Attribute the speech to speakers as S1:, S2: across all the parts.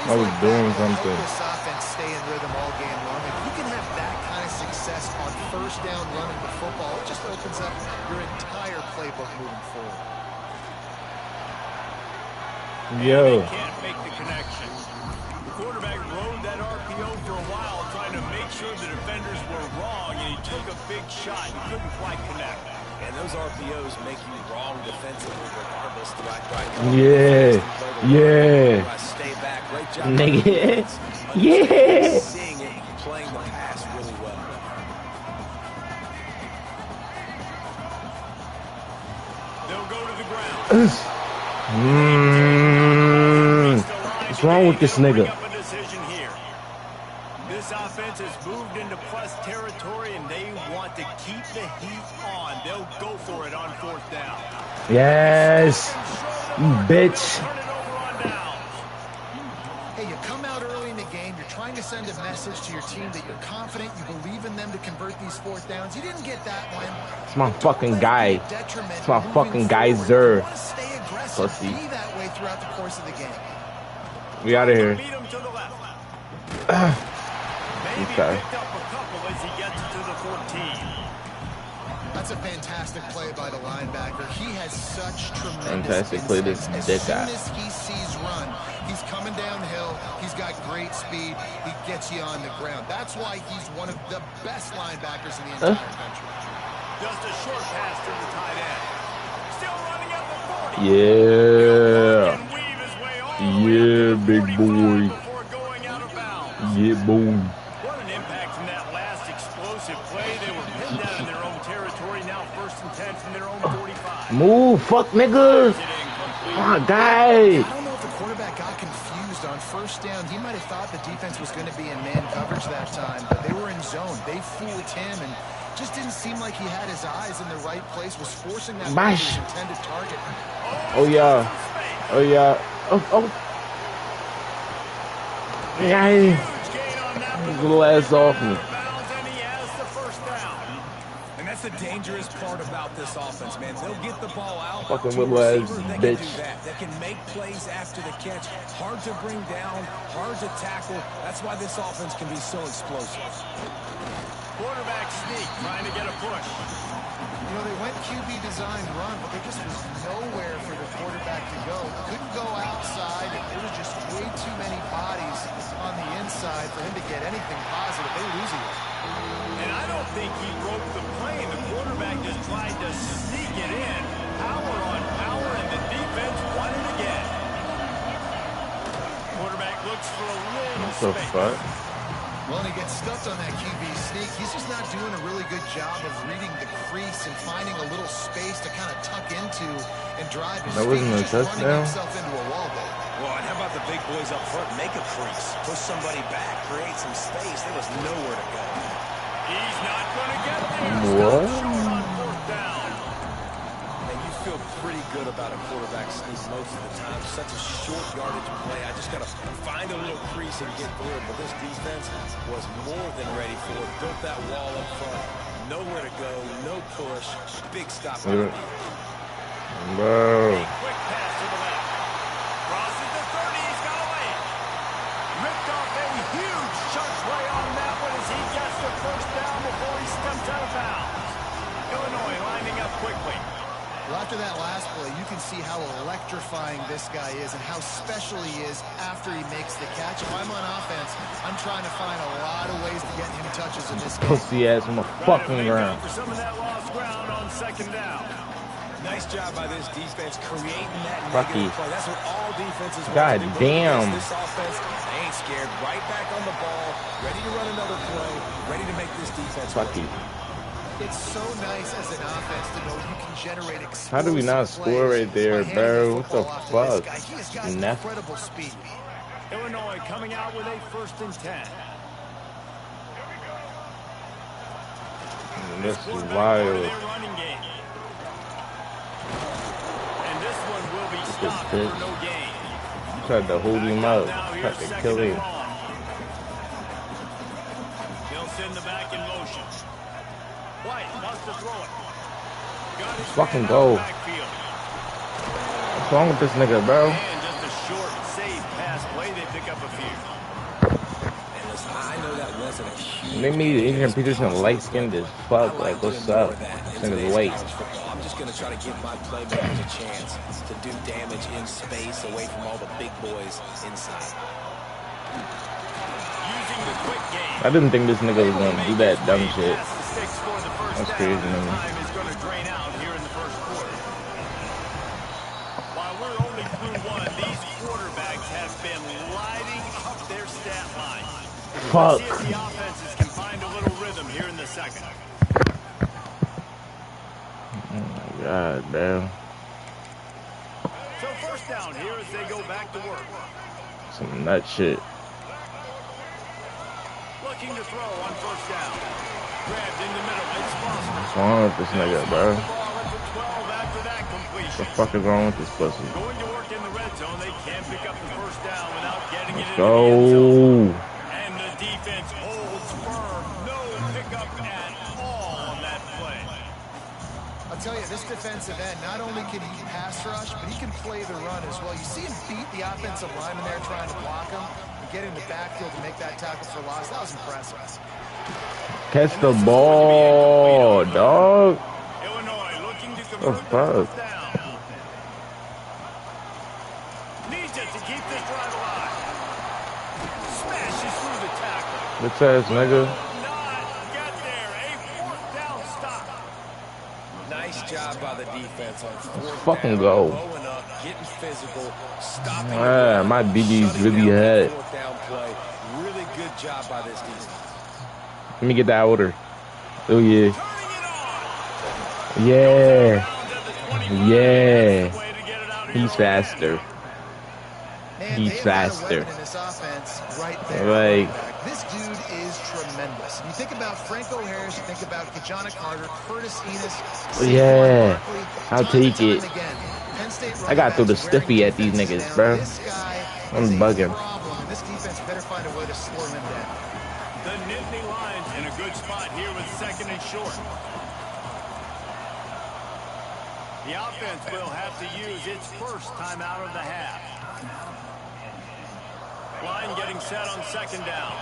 S1: I was doing something.
S2: This offense stay in rhythm all game long. If you can have that kind of success on first down running the football, it just opens up your entire playbook moving forward.
S3: Yo. They can't make the connection. The quarterback rode that RPO for a while, trying to make sure the defenders were wrong, and he took a big shot. He couldn't quite connect.
S4: And those RPOs make you wrong defensively regardless.
S1: Yeah.
S4: Stay back. Great job.
S1: Nigga. Yeah.
S4: Seeing it, playing the pass really well.
S3: They'll go to the ground.
S1: What's wrong with this nigga?
S3: This offense has moved into plus territory, and they want to keep the heat on. They'll go for it on fourth down.
S1: Yes, you bitch.
S2: Hey, you come out early in the game. You're trying to send a message to your team that you're confident, you believe in them to convert these fourth downs. You didn't get that one.
S1: It's my fucking guy. It's my fucking guy, Zer.
S2: Pussy. Be that way throughout the course of the game.
S1: We out of here.
S3: Okay. Picked up a couple as he gets to the 14.
S2: That's a fantastic play by the linebacker. He has such tremendous
S1: fantastic play this dick
S2: out. As soon as he sees run, he's coming down the hill. He's got great speed. He gets you on the ground. That's why he's one of the best linebackers in the entire country.
S3: Just a short pass to the tight end. Still running at the 40.
S1: Yeah. Yeah, big boy. Yeah, boy.
S3: What an impact from that last explosive play. They were pinned out in their own territory. Now 1st and 10 from their own 45.
S1: Move, fuck nigga. My guy.
S2: I don't know if the quarterback got confused on first down. He might have thought the defense was going to be in man coverage that time, but they were in zone. They fooled him and just didn't seem like he had his eyes in the right place, was forcing that his intended target.
S1: Oh, yeah. Oh, yeah. Oh. Yeah. Little ass off me.
S4: And that's the dangerous part about this offense, man. They'll get the ball out.
S1: Fucking little ass bitch.
S4: They can make plays after the catch. Hard to bring down, hard to tackle. That's why this offense can be so explosive.
S3: Quarterback sneak, trying to get a push.
S2: You know, they went QB design run, but there just was nowhere for the quarterback to go. Couldn't go outside. There was just way too many bodies on the inside for him to get anything positive. They lose it.
S3: And I don't think he broke the plane. The quarterback just tried to sneak it in. Power on power, and the defense won it again. Quarterback looks for a little space.
S1: What the fuck?
S2: Well, and he gets stuffed on that QB sneak. He's just not doing a really good job of reading the crease and finding a little space to kind of tuck into and drive his
S1: That wasn't a touchdown.
S2: Himself into a wall there.
S4: Well, and how about the big boys up front? Make a crease. Push somebody back. Create some space. There was nowhere to go.
S3: He's not going to get there.
S1: What?
S3: On fourth down.
S4: And you feel pretty good about a quarterback sneak most of the time. Such a short yardage play. I just got to find a little crease and get through it. But this defense was more than ready for it. Built that wall up front. Nowhere to go. No push. Big stop.
S1: Bro.
S3: A quick pass to the left. Crosses the 30. He's got away. Ripped off a huge chunk play on that one as he gets the first down before he steps out of bounds. Illinois lining up quickly.
S2: Well, after that last play, you can see how electrifying this guy is and how special he is after he makes the catch. If I'm on offense, I'm trying to find a lot of ways to get him touches in this game.
S1: Pussy ass on the fucking ground.
S3: For some of that lost ground on second down.
S4: Nice job by this defense creating that
S1: Fucky.
S4: negative play. That's what all defenses want
S1: God
S4: to do.
S1: damn.
S4: This offense, they ain't scared. Right back on the ball, ready to run another play, ready to make this defense
S1: Fucky.
S2: It's so nice as an offense to know you can generate explosive
S1: How do we not score right there, bro? What the fuck?
S2: He has got incredible speed.
S3: Illinois coming out with a 1st and 10.
S1: This is wild.
S3: And this one will be stopped for no gain.
S1: You tried to hold him up. Tried to kill him.
S3: They'll send the back in motion. White wants to throw it.
S1: Let's fucking go. What's wrong with this nigga, bro?
S3: And just a short, safe pass play. They pick pick up a few.
S4: And listen, I know that wasn't a huge.
S1: They made Adrian Peterson light skinned as fuck.
S4: I
S1: Like, what's
S4: doing more
S1: up?
S4: of that
S1: This
S4: in
S1: nigga's
S4: today's
S1: white.
S4: college football. I'm just going to try to give my playmakers a chance to do damage in space away from all the big boys inside.
S3: Using the quick game.
S1: I didn't think this nigga was gonna do that dumb shit.
S3: That's
S1: crazy to me.
S3: Time is going to drain out here in the first quarter. While we're only through one, these quarterbacks have been lighting up their stat line.
S1: Fuck.
S3: Let's see if the offenses can find a little rhythm here in the second.
S1: Oh my god, damn.
S3: So first down here as they go back to work.
S1: Some nut shit.
S3: Looking to throw on first down. Grabbed in the middle. It's Foster.
S1: What's wrong with this nigga, bro?
S3: What
S1: the fuck is wrong with this pussy?
S3: Going to work in the red zone. They can't pick up the first down without getting it into
S1: Go.
S3: the end zone. And the defense holds firm. No pickup at all on that play.
S2: I'll tell you, this defensive end, not only can he pass rush, but he can play the run as well. You see him beat the offensive lineman there trying to block him and get in the backfield to make that tackle for loss. That was impressive.
S1: Catch the ball, dog.
S3: Illinois looking to
S1: Oh, fuck.
S3: down. Needs it to keep this drive alive. Smashes through the tackle.
S1: Bitch ass nigga.
S3: Not get there. A fourth down stop.
S4: Nice job by the defense on fourth
S1: Fucking
S4: down.
S1: go.
S4: Blowing up, getting physical, stopping.
S1: Ah, my BG's really ahead.
S4: Fourth down play. Really good job by this defense.
S1: Let me get that order. Oh yeah. Yeah. Yeah. He's faster.
S2: Man,
S1: He's
S2: they've got a
S1: faster.
S2: weapon in this offense right there.
S1: Like,
S2: This dude is tremendous. You think about Franco Harris, you think about Kajana Carter, Curtis Enos.
S1: yeah.
S2: Barkley,
S1: I'll
S2: time and
S1: take
S2: time
S1: it.
S2: again. Penn State
S1: I gotta throw the
S2: running backs
S1: stiffy
S2: wearing
S1: at these
S2: defenses
S1: niggas,
S2: down.
S1: bro.
S2: This guy
S1: I'm
S2: is a
S1: bugging.
S2: problem, and this defense better find a way to slow him down.
S3: The Nittany Lions in a good spot here with second and short. The offense will have to use its first time out of the half. Line getting set on second down.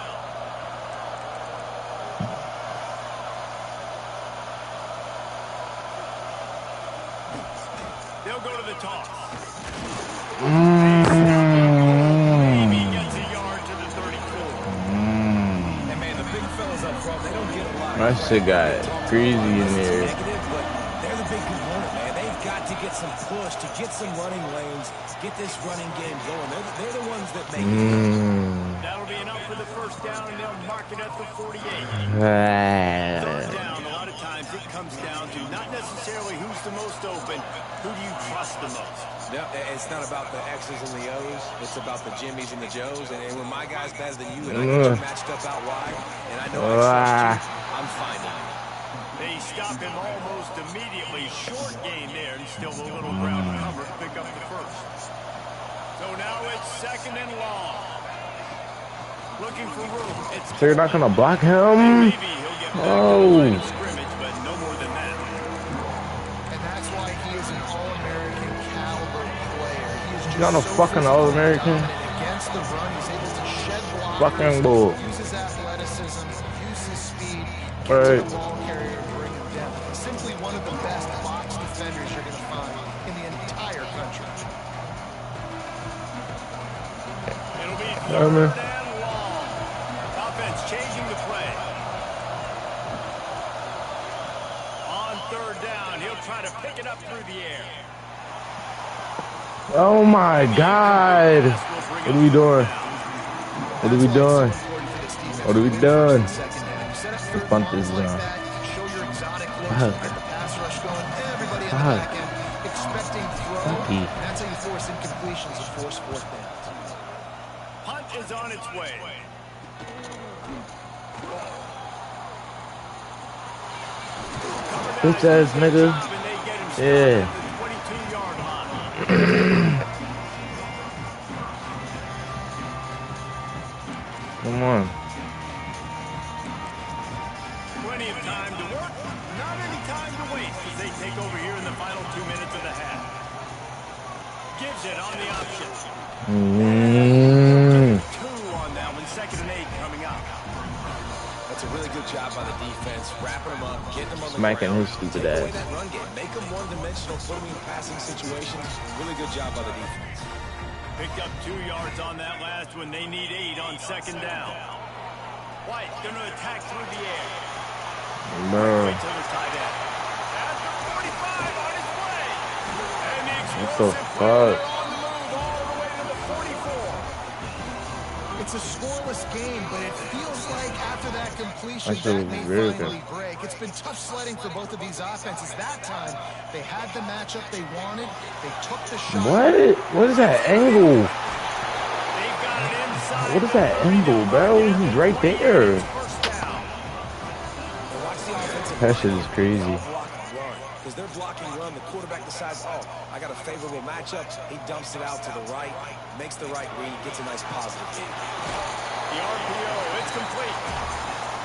S3: They'll go to the toss. Maybe gets a yard to the 34.
S4: And man, the big fellas up front, they don't get a lot.
S1: My shit got greasy in there.
S4: Negative, but they're the big component, man. They've got to get some push, to get some running lanes, get this running game going. They're the ones that make it.
S3: That'll be enough for the first down, and they'll mark it at the 48. Third down, a lot of times it comes down to not necessarily who's the most open, who do you trust the most?
S4: No, it's not about the X's and the O's. It's about the Jimmys and the Joes. And when my guy's better than you, and I get you matched up out wide, and I know I trust you, I'm finding you.
S3: They stop him almost immediately. Short gain there, and still a little ground cover to pick up the first. So now it's second and long. Looking for room. It's
S1: So you're not gonna block him?
S3: maybe he'll get back to the line of scrimmage, but no more than that.
S2: And that's why he is an All-American caliber player. He is just
S1: Not a
S2: so
S1: fucking
S2: physically
S1: All-American.
S2: dominant against the run. He's able to shed blockers,
S1: Fucking bull.
S2: use his athleticism, use his speed, get
S1: Right.
S2: to the ball carrier and bring him down. Simply one of the best box defenders you're going to find in the entire country.
S3: It'll be
S1: Yeah,
S3: third
S1: man.
S3: and long. Offense changing the play. On third down, he'll try to pick it up through the air.
S1: Oh my god. What are we doing? What are we doing? What are we doing? The punt is down. Fuck. Fuck.
S2: Expecting throw.
S1: Fucky.
S2: That's how you force incompletions and force fourth downs.
S3: Punt is on its way.
S1: Bitch ass nigga. Yeah. Come on.
S3: Plenty of time to work, not any time to waste as they take over here in the final 2 minutes of the half. Gives it on the option.
S4: a really good job by the defense, wrapping them up, getting them on the
S1: Smacking
S4: ground.
S1: his stupid
S4: Take away
S1: ass.
S4: that run game. Make them one-dimensional, put them in passing situations. Really good job by the defense.
S3: Picked up 2 yards on that last one. They need 8 on second down. White going to attack through the air.
S1: Bro.
S3: To the tight end. At the 45 on his way. And the
S1: What the
S3: explosive
S1: fuck?
S3: play, they're on the move all the way to the 44.
S2: It's a scoreless game, but it feels like after that completion,
S1: That shit
S2: that
S1: was
S2: may
S1: really
S2: finally
S1: good.
S2: break. It's been tough sledding for both of these offenses. That time, they had the matchup they wanted. They took the shot.
S1: What? What is that angle?
S3: They've got it inside.
S1: What is that angle, bro? He's right there.
S3: First down.
S4: And watch the offensive
S1: That
S4: line.
S1: shit is crazy.
S4: Block and run. Because they're blocking run, the quarterback decides, oh, I got a favorable matchup. He dumps it out to the right, makes the right read, gets a nice positive gain.
S3: The RPO, it's complete.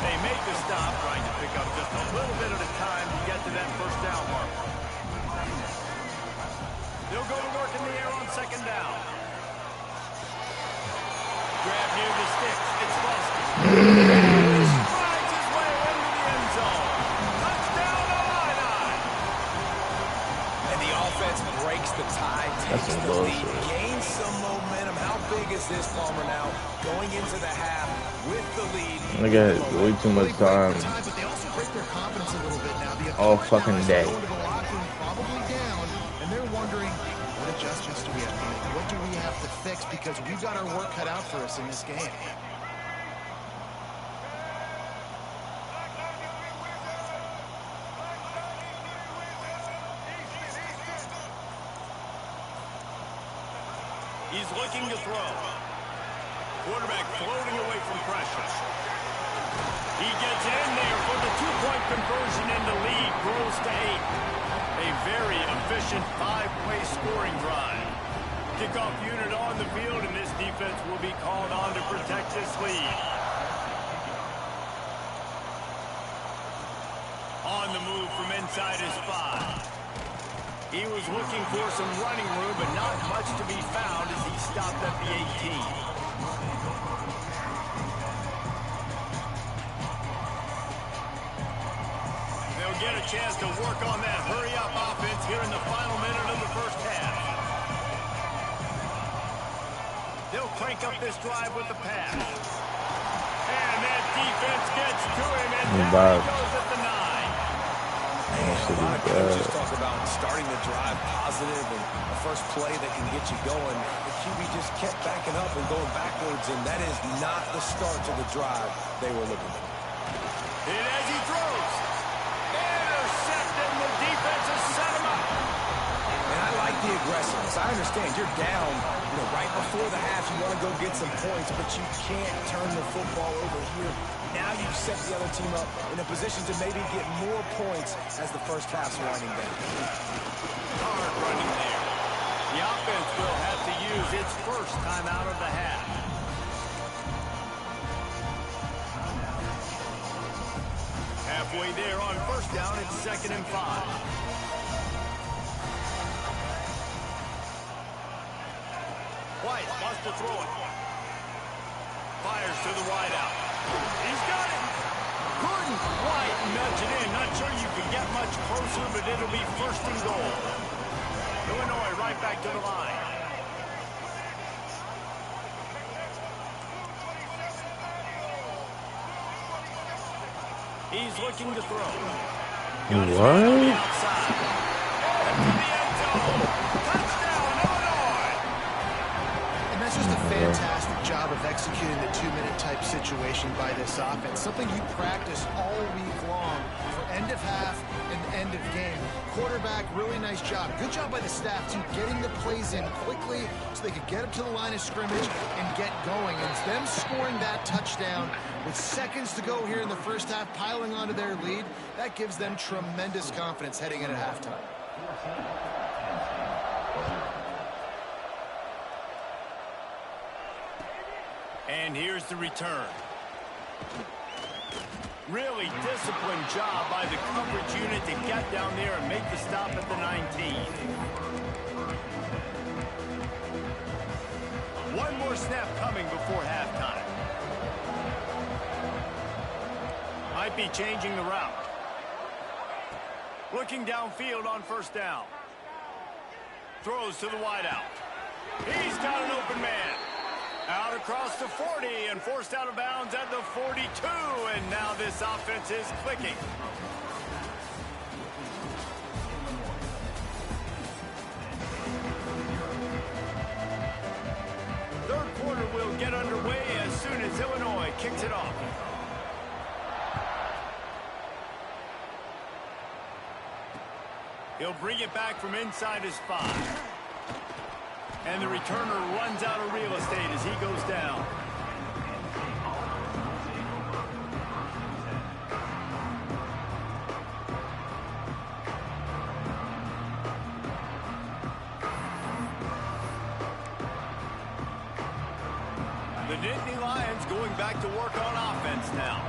S3: They make the stop, trying to pick up just a little bit at a time to get to that first down mark. They'll go to work in the air on second down. Grab near the sticks. It's Boston. Strides his way into the end zone. Touchdown Illini.
S4: And the offense breaks the tie,
S1: That's
S4: takes
S1: some
S4: the lead,
S1: bullshit.
S4: gains some momentum. How big is this, Palmer, now? Going into the half with the lead.
S1: Look at it. Way too much time.
S2: But they also break their confidence a little bit now. The
S1: All
S2: opponent
S1: fucking
S2: now has
S1: day.
S2: to go into the locker room probably down, and they're wondering, what adjustments do we have to make? What do we have to fix? Because we've got our work cut out for us in this game.
S3: He's looking to throw. Quarterback floating away from pressure. He gets in there for the 2-point conversion, and the lead grows to 8. A very efficient 5-play scoring drive. Kickoff unit on the field, and this defense will be called on to protect this lead. On the move from inside his 5. He was looking for some running room, but not much to be found as he stopped at the 18. They'll get a chance to work on that hurry-up offense here in the final minute of the first half. They'll crank up this drive with the pass. And that defense gets to him, and down he goes at the 9.
S4: A lot of coaches talk about starting the drive positive and the first play that can get you going. The QB just kept backing up and going backwards, and that is not the start to the drive they were looking for.
S3: And as he throws, intercepted, and the defense has set him up.
S4: And I like the aggressiveness. I understand you're down, right before the half. You want to go get some points, but you can't turn the football over here. Now you've set the other team up in a position to maybe get more points as the first half's winding down.
S3: Hard running there. The offense will have to use its first time out of the half. Halfway there on first down, it's 2nd and 5. White wants to throw it. Fires to the wideout. He's got it. Gordon White nudge it in. Not sure you can get much closer, but it'll be 1st and goal. Illinois right back to the line. He's looking to throw.
S1: What?
S3: Outside. To the end zone. Touchdown, Illinois.
S2: And that's just a fantastic job of executing the 2-minute type situation by this offense. Something you practice all week long for end of half and end of game. Quarterback, really nice job. Good job by the staff, too, getting the plays in quickly so they could get up to the line of scrimmage and get going. And them scoring that touchdown with seconds to go here in the first half, piling onto their lead, that gives them tremendous confidence heading into halftime.
S3: And here's the return. Really disciplined job by the coverage unit to get down there and make the stop at the 19. One more snap coming before halftime. might be changing the route. Looking downfield on first down. Throws to the wideout. He's got an open man. Out across the 40 and forced out of bounds at the 42. And now this offense is clicking. Third quarter will get underway as soon as Illinois kicks it off. He'll bring it back from inside his 5. And the returner runs out of real estate as he goes down. The Nittany Lions going back to work on offense now.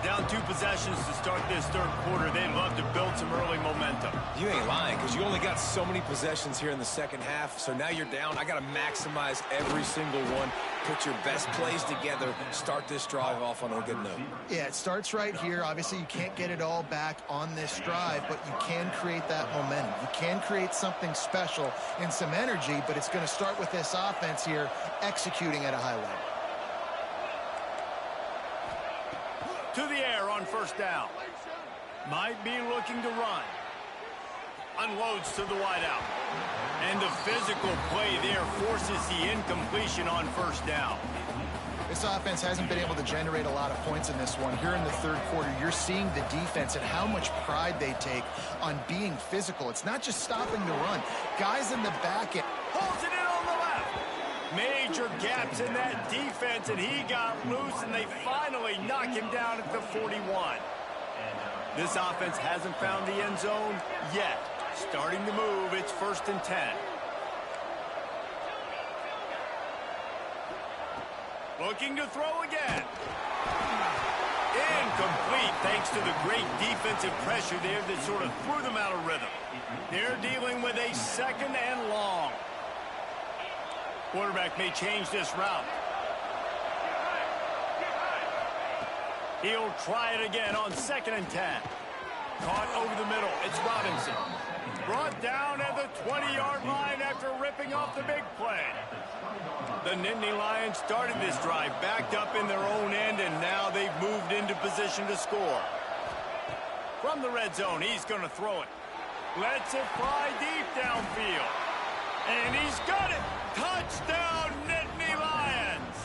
S3: Down 2 possessions to start this third quarter. They'd love to build some early momentum.
S4: You ain't lying, because you only got so many possessions here in the second half, so now you're down. I got to maximize every single one, put your best plays together, start this drive off on a good note.
S2: Yeah, it starts right here. Obviously, you can't get it all back on this drive, but you can create that momentum. You can create something special and some energy, but it's going to start with this offense here executing at a high level.
S3: To the air on first down. Might be looking to run. Unloads to the wideout. And the physical play there forces the incompletion on first down.
S2: This offense hasn't been able to generate a lot of points in this one. Here in the third quarter, you're seeing the defense and how much pride they take on being physical. It's not just stopping the run. Guys in the back end.
S3: Pulls it in on the left. Major gaps in that defense, and he got loose, and they finally knock him down at the 41. This offense hasn't found the end zone yet. Starting to move, it's 1st and 10. Looking to throw again. Incomplete, thanks to the great defensive pressure there that sort of threw them out of rhythm. They're dealing with a 2nd and long. Quarterback may change this route. He'll try it again on 2nd and 10. Caught over the middle. It's Robinson. Brought down at the 20-yard line after ripping off the big play. The Nittany Lions started this drive backed up in their own end, and now they've moved into position to score. From the red zone, he's going to throw it. Lets it fly deep downfield. And he's got it. Touchdown, Nittany Lions!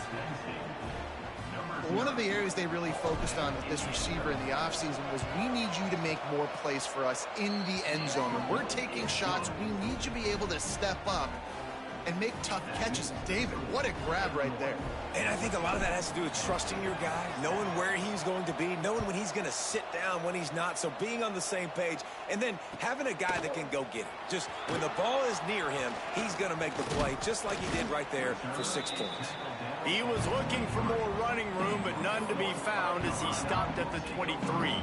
S2: One of the areas they really focused on with this receiver in the offseason was we need you to make more plays for us in the end zone. When we're taking shots, we need you to be able to step up and make tough catches. David, what a grab right there.
S4: And I think a lot of that has to do with trusting your guy, knowing where he's going to be, knowing when he's going to sit down, when he's not, so being on the same page, and then having a guy that can go get it. Just when the ball is near him, he's going to make the play, just like he did right there for 6 points.
S3: He was looking for more running room, but none to be found as he stopped at the 23.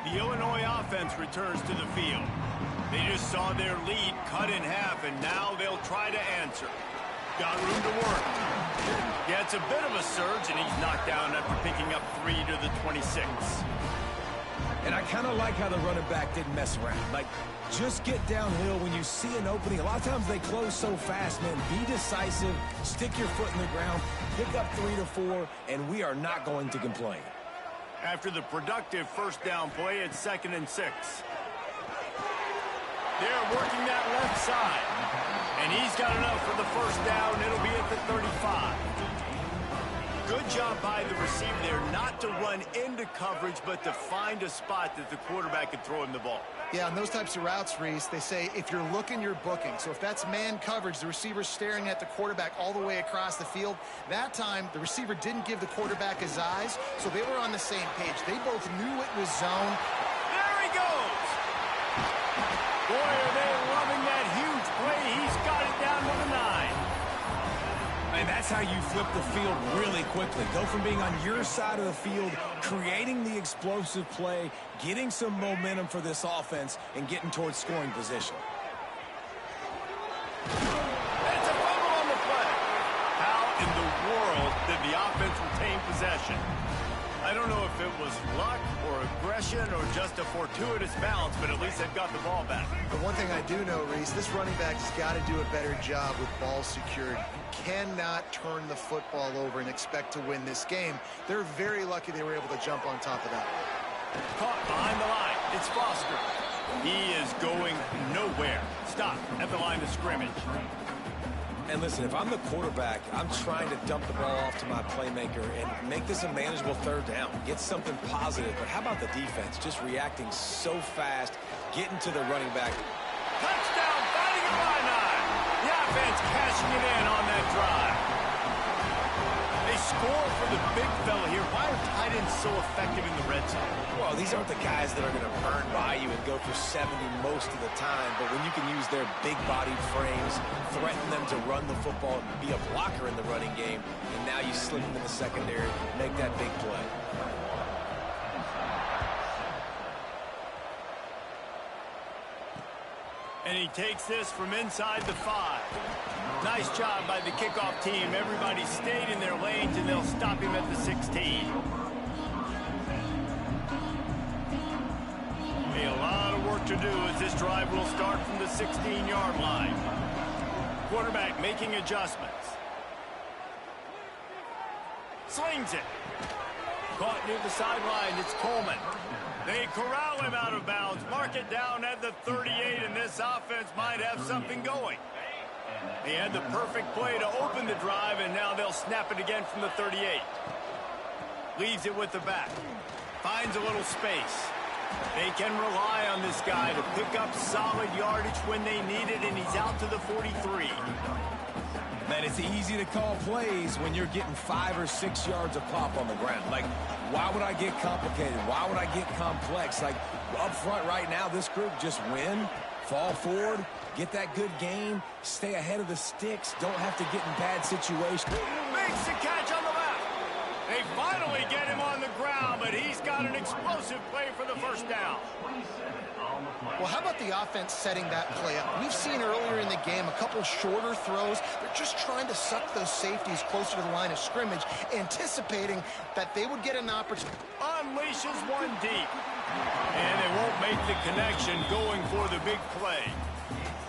S3: The Illinois offense returns to the field. They just saw their lead cut in half, and now they'll try to answer. Got room to work. Yeah, it's a bit of a surge, and he's knocked down after picking up 3 to the 26.
S4: And I kind of like how the running back didn't mess around. Like, just get downhill when you see an opening. A lot of times they close so fast, man. Be decisive, stick your foot in the ground, pick up 3 to 4, and we are not going to complain.
S3: After the productive first down play, it's 2nd and 6. They're working that left side. And he's got enough for the first down. It'll be at the 35. Good job by the receiver there not to run into coverage, but to find a spot that the quarterback could throw him the ball.
S2: Yeah, on those types of routes, Reese, they say if you're looking, you're booking. So if that's man coverage, the receiver's staring at the quarterback all the way across the field. That time, the receiver didn't give the quarterback his eyes, so they were on the same page. They both knew it was zone.
S3: There he goes! Boy, are they loving that huge play. He's got it down to the 9.
S4: And that's how you flip the field really quickly. Go from being on your side of the field, creating the explosive play, getting some momentum for this offense, and getting towards scoring position.
S3: That's a fumble on the play. How in the world did the offense retained possession. I don't know if it was luck or aggression or just a fortuitous bounce, but at least they've got the ball back.
S2: But one thing I do know, Reese, this running back has got to do a better job with ball security. You cannot turn the football over and expect to win this game. They're very lucky they were able to jump on top of that.
S3: Caught behind the line. It's Foster. He is going nowhere. Stop at the line of scrimmage.
S4: And listen, if I'm the quarterback, I'm trying to dump the ball off to my playmaker and make this a manageable third down. Get something positive. But how about the defense? Just reacting so fast, getting to the running back.
S3: Touchdown, fighting it by 9. The offense cashing it in on that drive. They score for the big fella here. Why are tight ends so effective in the red zone?
S4: Well, these aren't the guys that are going to burn by you and go for 70 most of the time, but when you can use their big-bodied frames, threaten them to run the football and be a blocker in the running game, and now you slip them in the secondary, make that big play.
S3: And he takes this from inside the 5. Nice job by the kickoff team. Everybody stayed in their lanes, and they'll stop him at the 16. A lot of work to do as this drive will start from the 16-yard line. Quarterback making adjustments. Slings it. Caught near the sideline. It's Coleman. They corral him out of bounds. Mark it down at the 38, and this offense might have something going. He had the perfect play to open the drive, and now they'll snap it again from the 38. Leaves it with the back. Finds a little space. They can rely on this guy to pick up solid yardage when they need it, and he's out to the 43.
S4: Man, it's easy to call plays when you're getting 5 or 6 yards of pop on the ground. Like, why would I get complicated? Why would I get complex? Like, up front right now, this group just win, fall forward, get that good gain, stay ahead of the sticks, don't have to get in bad situations.
S3: Makes the catch on the left. They finally get him on the ground, but he's got an explosive play for the first down.
S2: Well, how about the offense setting that play up? We've seen earlier in the game a couple shorter throws. They're just trying to suck those safeties closer to the line of scrimmage, anticipating that they would get an opportunity.
S3: Unleashes one deep. And they won't make the connection going for the big play.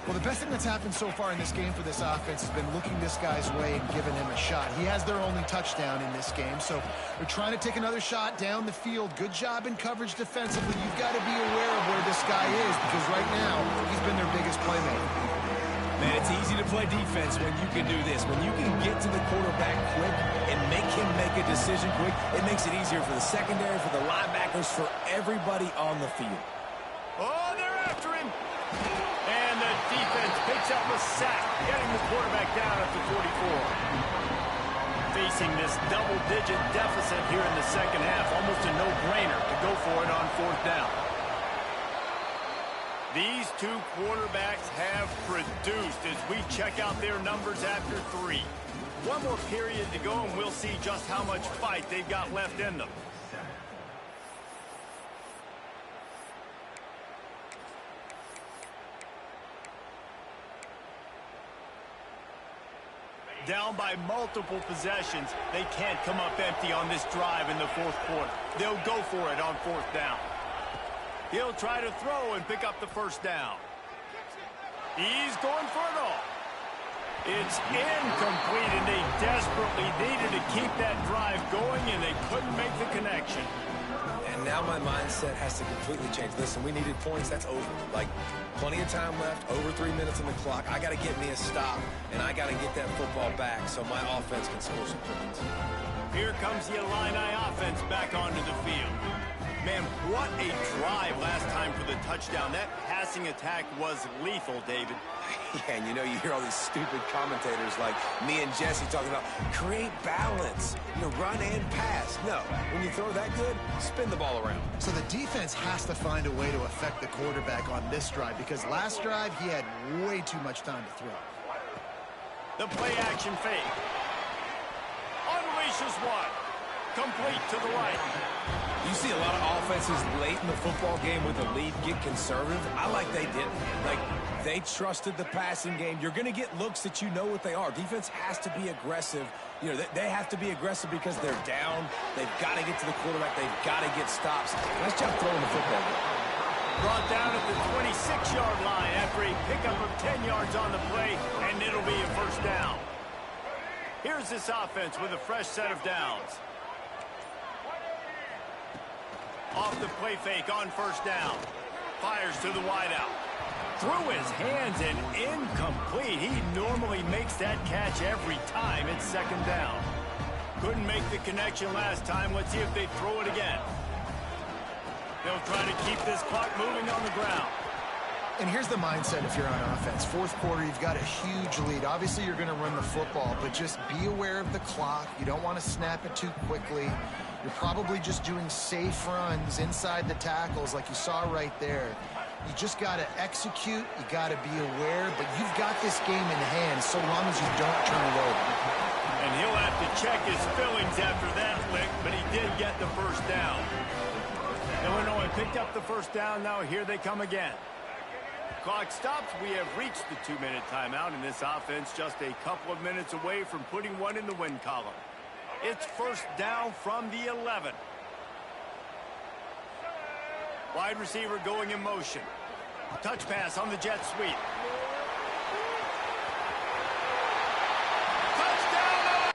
S2: Well, the best thing that's happened so far in this game for this offense has been looking this guy's way and giving him a shot. He has their only touchdown in this game, so they're trying to take another shot down the field. Good job in coverage defensively. You've got to be aware of where this guy is, because right now, he's been their biggest playmaker.
S4: Man, it's easy to play defense when you can do this. When you can get to the quarterback quick and make him make a decision quick, it makes it easier for the secondary, for the linebackers, for everybody on the field.
S3: Oh, they're after him. And the defense picks up a sack, getting the quarterback down at the 44. Facing this double-digit deficit here in the second half, almost a no-brainer to go for it on 4th down. These two quarterbacks have produced as we check out their numbers after 3. One more period to go, and we'll see just how much fight they've got left in them. Down by multiple possessions, they can't come up empty on this drive in the 4th quarter. They'll go for it on 4th down. He'll try to throw and pick up the 1st down. He's going for it all. It's incomplete, and they desperately needed to keep that drive going, and they couldn't make the connection.
S4: And now my mindset has to completely change. Listen, we needed points. That's over. Like, plenty of time left, over 3 minutes on the clock. I got to get me a stop, and I got to get that football back so my offense can score some points.
S3: Here comes the Illini offense back onto the field. Man, what a drive last time for the touchdown. That passing attack was lethal, David.
S4: Yeah, and you know, you hear all these stupid commentators like me and Jesse talking about create balance, run and pass. No, when you throw that good, spin the ball around.
S2: So the defense has to find a way to affect the quarterback on this drive, because last drive he had way too much time to throw.
S3: The play action fake. Unleashes one. Complete to the right.
S4: You see a lot of offenses late in the football game with a lead get conservative. I like they didn't. Like, they trusted the passing game. You're going to get looks that you know what they are. Defense has to be aggressive. You know, they have to be aggressive because they're down. They've got to get to the quarterback. They've got to get stops. Nice job throwing the football.
S3: Brought down at the 26-yard line after a pickup of 10 yards on the play, and it'll be a first down. Here's this offense with a fresh set of downs. Off the play fake on first down. Fires to the wideout. Through his hands and incomplete. He normally makes that catch every time. It's second down. Couldn't make the connection last time. Let's see if they throw it again. They'll try to keep this clock moving on the ground.
S2: And here's the mindset if you're on offense. Fourth quarter, you've got a huge lead. Obviously, you're going to run the football, but just be aware of the clock. You don't want to snap it too quickly. You're probably just doing safe runs inside the tackles like you saw right there. You just got to execute. You got to be aware, but you've got this game in hand so long as you don't turn it over.
S3: And he'll have to check his fillings after that lick, but he did get the first down. Illinois picked up the first down. Now here they come again. Clock stops. We have reached the 2-minute timeout, and this offense just a couple of minutes away from putting one in the win column. It's first down from the 11. Wide receiver going in motion. Touch pass on the jet sweep. Touchdown!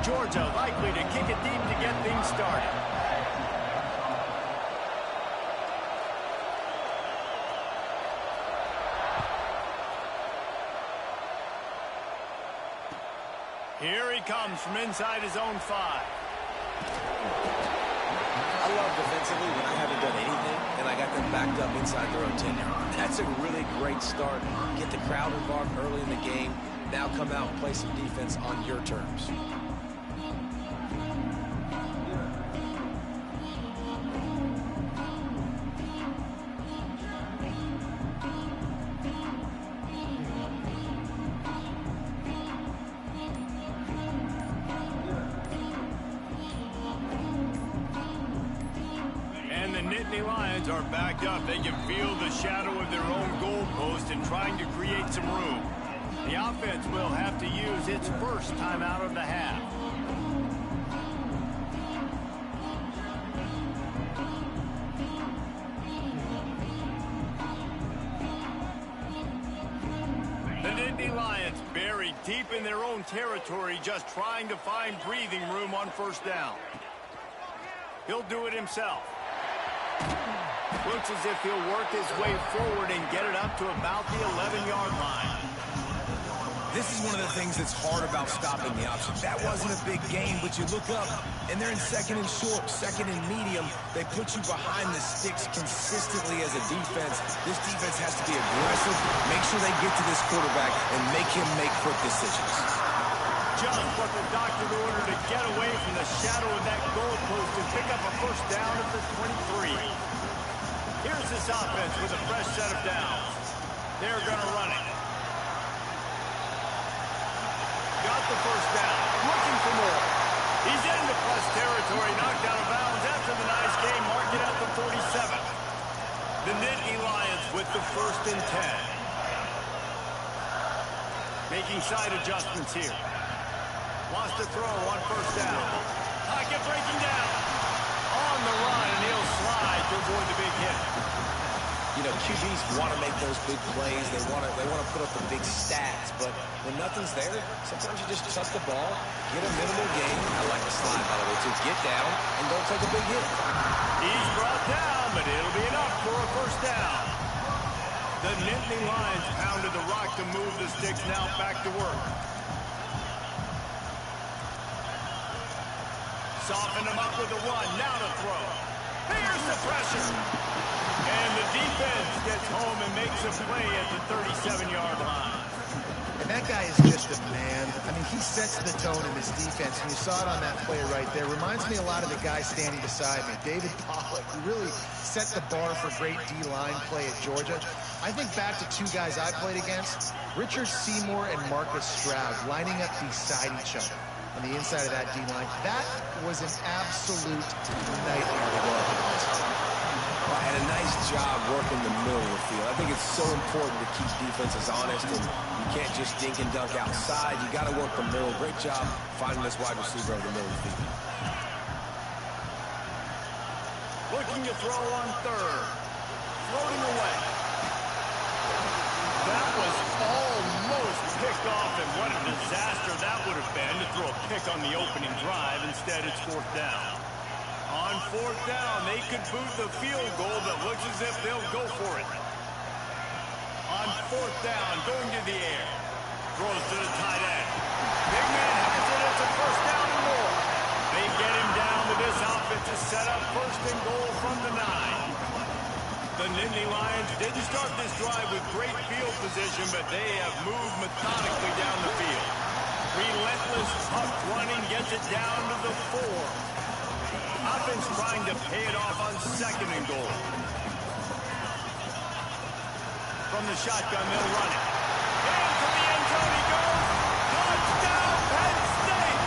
S3: Georgia likely to kick it deep to get things started. Here he comes from inside his own 5.
S4: I love defensively when I haven't done anything and I got them backed up inside their own 10-yard. That's a really great start. Get the crowd involved early in the game. Now come out and play some defense on your terms.
S3: Are backed up. They can feel the shadow of their own goalpost and trying to create some room. The offense will have to use its first timeout of the half. The Nittany Lions buried deep in their own territory, just trying to find breathing room on first down. He'll do it himself. Looks as if he'll work his way forward and get it up to about the 11-yard line.
S4: This is one of the things that's hard about stopping the option. That wasn't a big gain, but you look up, and they're in second and short, second and medium. They put you behind the sticks consistently as a defense. This defense has to be aggressive, make sure they get to this quarterback, and make him make quick decisions.
S3: Just what the doctor ordered to get away from the shadow of that goalpost and pick up a first down at the 23. Here's this offense with a fresh set of downs. They're going to run it. Got the first down. Looking for more. He's into plus territory. Knocked out of bounds after the nice game. Marked it at the 47. The Nittany Lions with the 1st and 10. Making side adjustments here. Wants to throw on first down. Pocket breaking down. On the run, and he'll slide to avoid the big hit.
S4: You know, QBs want to make those big plays. They want to put up the big stats. But when nothing's there, sometimes you just trust the ball, get a minimal gain. I like the slide, by the way, too. Get down and don't take a big hit.
S3: He's brought down, but it'll be enough for a first down. The Nittany Lions pounded the rock to move the sticks. Now back to work. Soften him up with the run. Now to throw. Here's the pressure. And the defense gets home and makes a play at the 37-yard line.
S2: And that guy is just a man. I mean, he sets the tone in his defense, and you saw it on that play right there. Reminds me a lot of the guy standing beside me, David Pollock, who really set the bar for great D-line play at Georgia. I think back to 2 guys I played against, Richard Seymour and Marcus Stroud, lining up beside each other on the inside of that D-line. That was an absolute nightmare to work against.
S4: And a nice job working the middle of the field. I think it's so important to keep defenses honest, and you can't just dink and dunk outside. You got to work the middle. Great job finding this wide receiver over the middle of the field.
S3: Looking to throw on 3rd. Floating away. That was almost picked off, and what a disaster that would have been to throw a pick on the opening drive. Instead, it's 4th down. On 4th down, they could boot the field goal, but looks as if they'll go for it. On 4th down, going to the air. Throws to the tight end. Big man has it. It's a first down and more. They get him down with this offense to set up 1st and goal from the 9. The Nittany Lions didn't start this drive with great field position, but they have moved methodically down the field. Relentless, tough running gets it down to the 4. Offense trying to pay it off on 2nd and goal. From the shotgun, they'll run it. And to the end zone he goes. Touchdown, Penn State!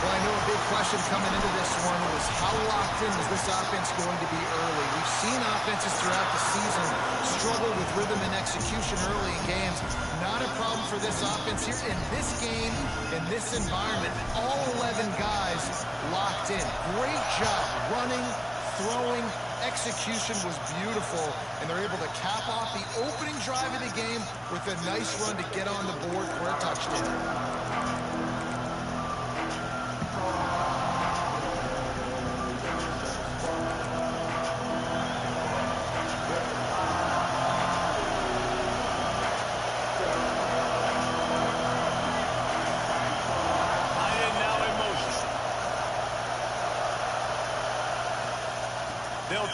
S2: Well, I know a big question coming into this one was how locked in is this offense going to be early? We've seen offenses throughout the season struggle with rhythm and execution early in games. Not a problem for this offense here. In this game, in this environment, all 11 guys locked in. Great job running, throwing. Execution was beautiful, and they're able to cap off the opening drive of the game with a nice run to get on the board for a touchdown.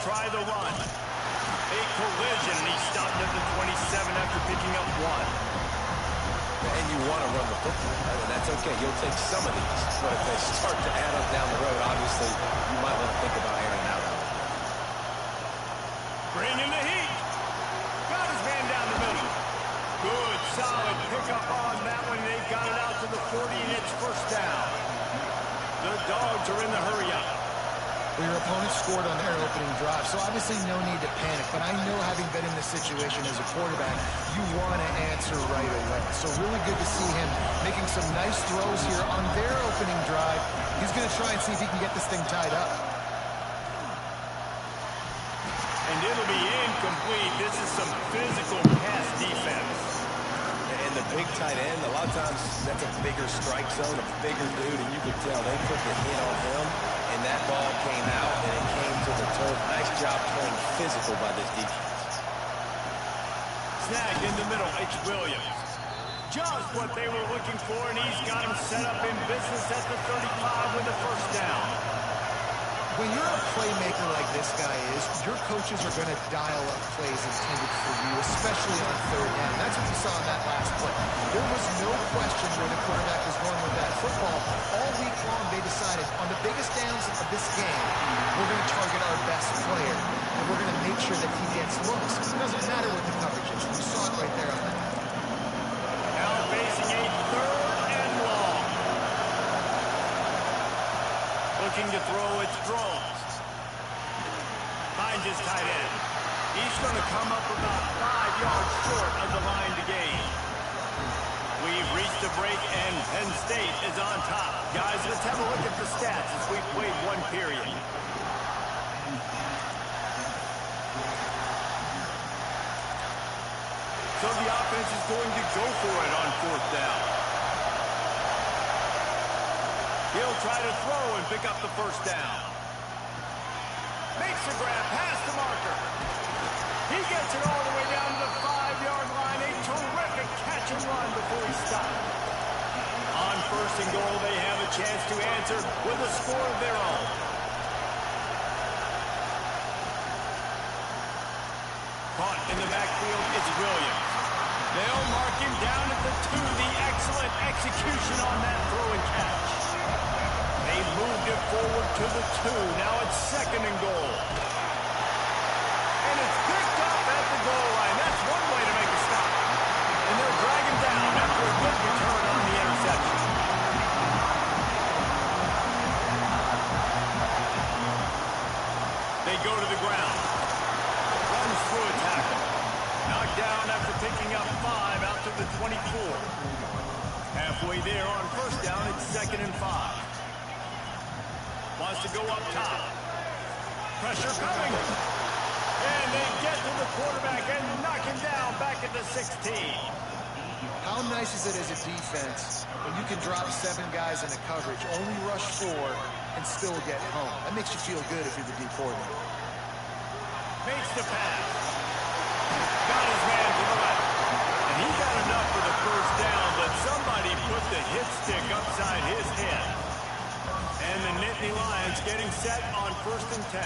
S3: try the run. A collision, and he stopped at the 27 after picking up 1.
S4: And you want to run the football, right? And that's okay. You'll take some of these. But if they start to add up down the road, obviously, you might want to think about airing out.
S3: Bringing the heat. Got his man down the middle. Good, solid pickup on that one. They got it out to the 40, and it's first down. The Dogs are in the hurry-up.
S2: Well, your opponent scored on their opening drive, so obviously no need to panic. But I know, having been in this situation as a quarterback, you want to answer right away. So really good to see him making some nice throws here on their opening drive. He's going to try and see if he can get this thing tied up.
S3: And it'll be incomplete. This is some physical pass defense.
S4: And the big tight end, a lot of times that's a bigger strike zone, a bigger dude, and you could tell they put the hit on him, and that ball came out, and it came to the turf. Nice job playing physical by this defense.
S3: Snagged in the middle, it's Williams. Just what they were looking for, and he's got him set up in business at the 35 with the first down.
S2: When you're a playmaker like this guy is, your coaches are going to dial up plays intended for you, especially on third down. That's what you saw in that last play. There was no question where the quarterback was going with that football. All week long, they decided, on the biggest downs of this game, we're going to target our best player, and we're going to make sure that he gets looks. It doesn't matter what the coverage is. You saw it right there on that.
S3: Now facing a third and long. Looking to throw, it's Drones. Finds his tight end. He's going to come up about 5 yards short of the line to gain. We've reached the break, and Penn State is on top. Guys, let's have a look at the stats as we've played one period. So the offense is going to go for it on fourth down. He'll try to throw and pick up the first down. Makes the grab past the marker. He gets it all the way down to the 5-yard line. A terrific catch and run before he stopped. On first and goal, they have a chance to answer with a score of their own. Caught in the backfield, it's Williams. They'll mark him down at the 2. The excellent execution on that throw and catch. They moved it forward to the 2. Now it's second and goal. And it's picked up at the goal line. That's one way to make a stop. And they'll drag him down after a good return on the interception. They go to the ground. Runs through a tackle. Knocked down after picking up 5 out to the 24. Halfway there on first down, it's second and 5. Wants to go up top. Pressure coming. And they get to the quarterback and knock him down back at the 16.
S2: How nice is it as a defense when you can drop 7 guys in a coverage, only rush 4, and still get home? That makes you feel good if you're the D coordinator.
S3: Makes the pass. Got his man to the left. And he got enough for the first down, but somebody put the hit stick upside his head. And the Nittany Lions getting set on first and 10.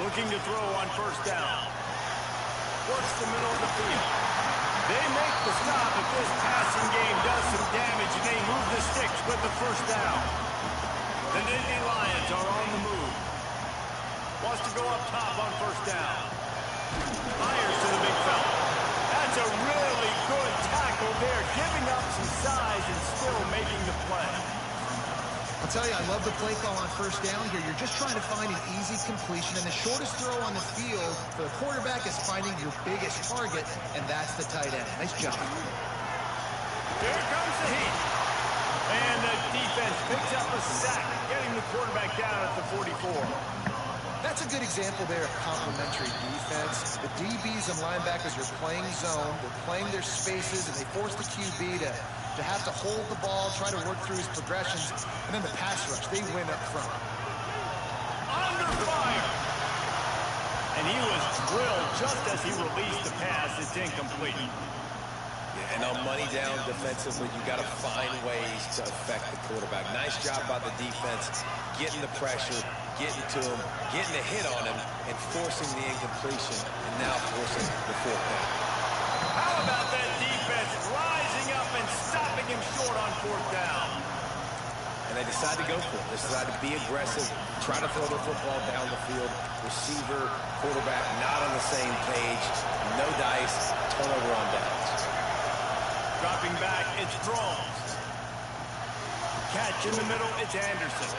S3: Looking to throw on first down. Works the middle of the field. They make the stop, but this passing game does some damage, and they move the sticks with the first down. The Nittany Lions are on the move. Wants to go up top on first down. Fires to the big fella. That's a really good tackle there, giving up some size and still making the play.
S2: I'll tell you, I love the play call on first down here. You're just trying to find an easy completion, and the shortest throw on the field for the quarterback is finding your biggest target, and that's the tight end. Nice job.
S3: Here comes the heat. And the defense picks up a sack, getting the quarterback down at the 44.
S2: That's a good example there of complementary defense. The DBs and linebackers are playing zone, they're playing their spaces, and they force the QB to have to hold the ball, try to work through his progressions, and then the pass rush, they win up front.
S3: Under fire. And he was drilled just as he released the pass. It's incomplete.
S4: Yeah, and on money down defensively, you got to find ways to affect the quarterback. Nice job by the defense, getting the pressure, getting to him, getting a hit on him, and forcing the incompletion, and now forcing the fourth down.
S3: How about that defense rising up and stopping him short on fourth down?
S4: And they decide to go for it. They decide to be aggressive, try to throw the football down the field. Receiver, quarterback, not on the same page. No dice, turnover on downs.
S3: Dropping back, it's Drones. Catch in the middle, it's Anderson.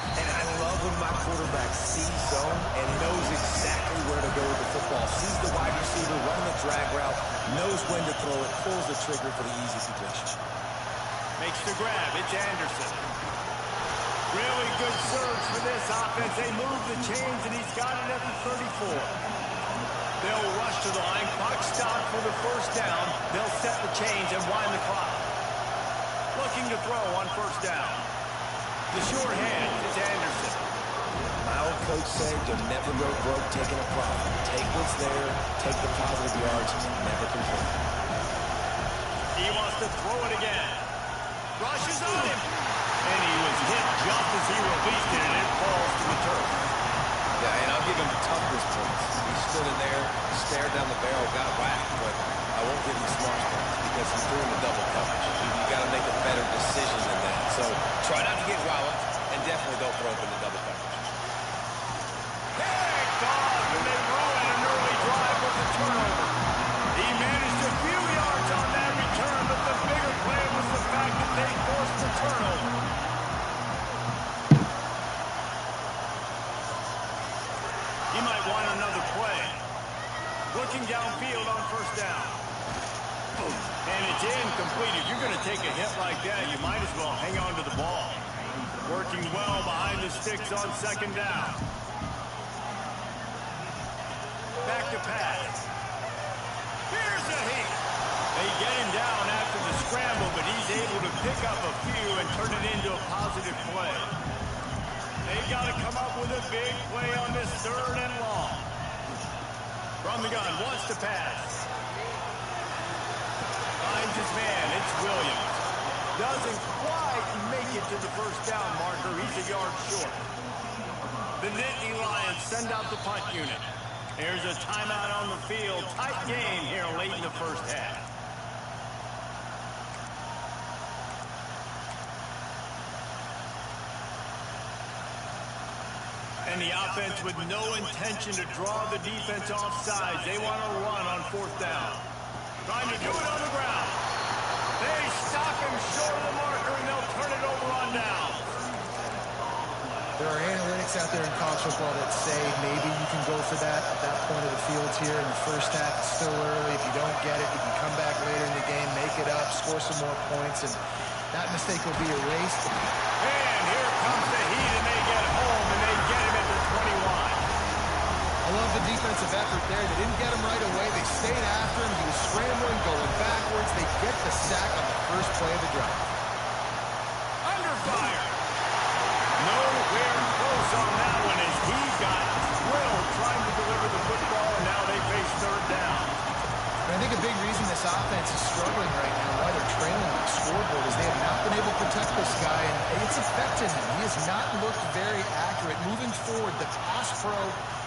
S4: And I love when my quarterback sees zone and knows exactly where to go with the football. Sees the wide receiver, running the drag route, knows when to throw it, pulls the trigger for the easy completion.
S3: Makes the grab, it's Anderson. Really good surge for this offense. They move the chains, and he's got it at the 34. They'll rush to the line, clock stop for the first down. They'll set the chains and wind the clock. Looking to throw on first down. The short hand is Anderson.
S4: My old coach said you'll never go broke taking a profit. Take what's there, take the positive yards, and never complain.
S3: He wants to throw it again. Rushes on him. And he was hit just as he released it, and it falls to the turf.
S4: Yeah, and I'll give him toughness points. He stood in there, stared down the barrel, got whacked, but I won't give him smarts points because he's doing the double coverage. You got to make a better decision than that. So try not to get walloped, and definitely don't throw up in the double coverage.
S3: Picked off, and they ruin an early drive with the turnover. He managed a few yards on that return, but the bigger play was the fact that they forced the turnover. He might want another play. Looking downfield on first down. And it's incomplete. If you're going to take a hit like that, you might as well hang on to the ball. Working well behind the sticks on second down. Back to pass. Here's a hit. They get him down after the scramble, but he's able to pick up a few and turn it into a positive play. They got to come up with a big play on this third and long. From the gun, wants to pass. Finds his man, it's Williams. Doesn't quite make it to the first down marker. He's a yard short. The Nittany Lions send out the punt unit. There's a timeout on the field. Tight game here late in the first half. And the offense with no intention to draw the defense off sides. They want to run on fourth down. Trying to do it on the ground. They stop him short of the marker, and they'll turn it over on down.
S2: There are analytics out there in college football that say maybe you can go for that at that point of the field here in the first half. It's still early. If you don't get it, you can come back later in the game, make it up, score some more points, and that mistake will be erased.
S3: And here comes the heat, and they get home, and they get him at the 21.
S2: I love the defensive effort there. They didn't get him right away. They stayed after him. He was scrambling, going backwards. They get the sack on the first play of the drive.
S3: Under fire. Nowhere close on that one as he got thrilled trying to deliver the football, and now they face third down.
S2: And I think a big reason this offense is struggling right now, why they're trailing on the scoreboard, is they have not been able to protect this guy, and it's affected him. He has not looked very accurate. Moving forward, the pass pro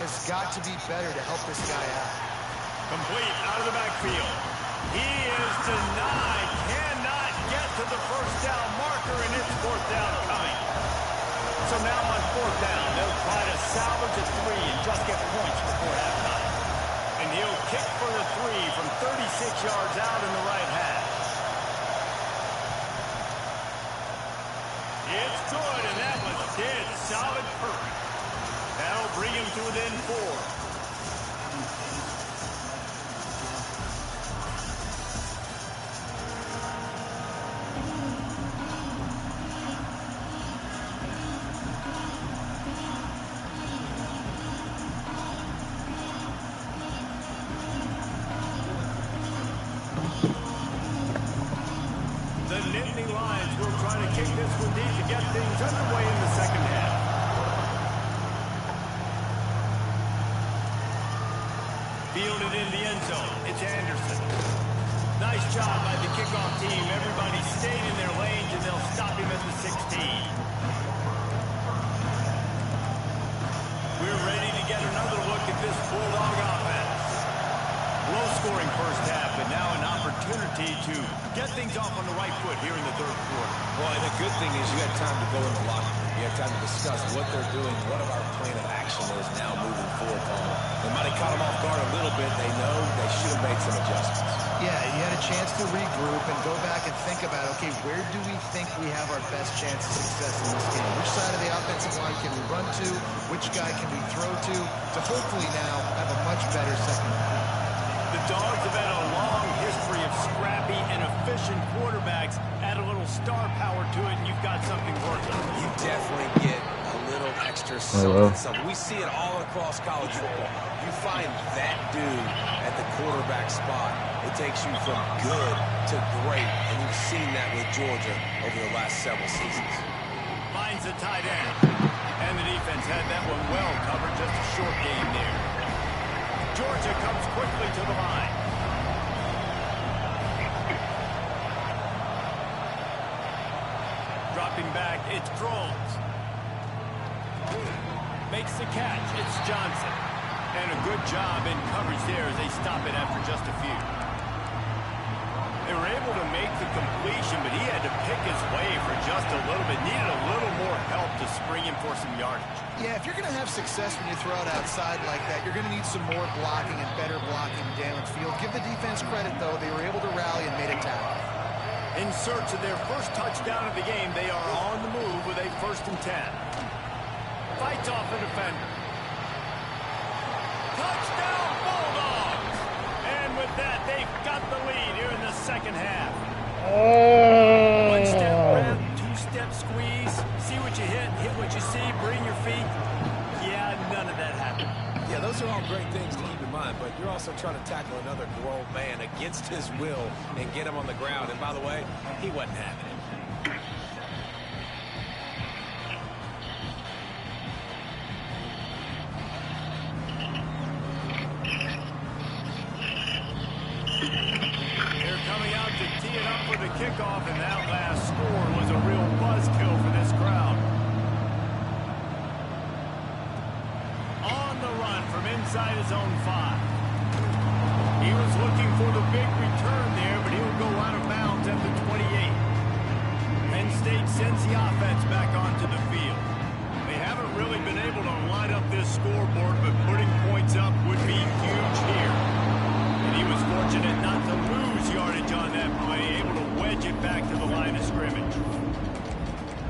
S2: has got to be better to help this guy out.
S3: Complete out of the backfield. He is denied. Cannot get to the first down marker, and it's fourth down coming. So now on fourth down, they'll try to salvage a three and just get points before halftime. And he'll kick for the three from 36 yards out in the right half. It's good, and that was dead solid perfect. That'll bring him to within 4. The Nittany Lions will try to kick this one deep to get things underway in the second half. Fielded in the end zone, it's Anderson. Nice job by the kickoff team. Everybody stayed in their lanes, and they'll stop him at the 16. this Bulldog offense. Low-scoring first half, but now an opportunity to get things off on the right foot here in the third quarter.
S4: Well, and the good thing is you had time to go in the locker room. You had time to discuss what they're doing, what our plan of action is now moving forward, Paul. They might have caught them off guard a little bit. They know they should have made some adjustments.
S2: Yeah, you had a chance to regroup and go back and think about, okay, where do we think we have our best chance of success in this game? Which side of the offensive line can we run to? Which guy can we throw to hopefully now have a much better second half?
S3: The Dogs have had a long history of scrappy and efficient quarterbacks. Add a little star power to it, and you've got something working.
S4: You definitely get a little extra something. We see it all across college football. You find that dude at the quarterback spot, it takes you from good to great, and you've seen that with Georgia over the last several seasons.
S3: Finds the tight end, and the defense had that one well covered. Just a short game there. Georgia comes quickly to the line. Dropping back, it's Drones. Makes the catch, it's Johnson. And a good job in coverage there as they stop it after just a few. They were able to make the completion, but he had to pick his way for just a little bit. Needed a little more help to spring him for some yardage.
S2: Yeah, if you're going to have success when you throw it outside like that, you're going to need some more blocking and better blocking downfield. Give the defense credit, though. They were able to rally and made a tackle.
S3: In search of their first touchdown of the game, they are on the move with a 1st and 10. Fights off a defender. Touchdown, Bulldogs! And with that, they've got the lead here in the second half. One-step wrap, two-step squeeze. See what you hit what you see, bring your feet. Yeah, none of that happened.
S4: Yeah, those are all great things to keep in mind, but you're also trying to tackle another grown man against his will and get him on the ground. And by the way, he wasn't having it.
S3: They're coming out to tee it up for the kickoff, and that last score was a real buzzkill for this crowd. On the run from inside his own 5. He was looking for the big return there, but he'll go out of bounds at the 28. Penn State sends the offense back onto the field. They haven't really been able to line up this scoreboard, but putting points up would be huge here. And he was fortunate not to lose yardage on that play, able to wedge it back to the line of scrimmage.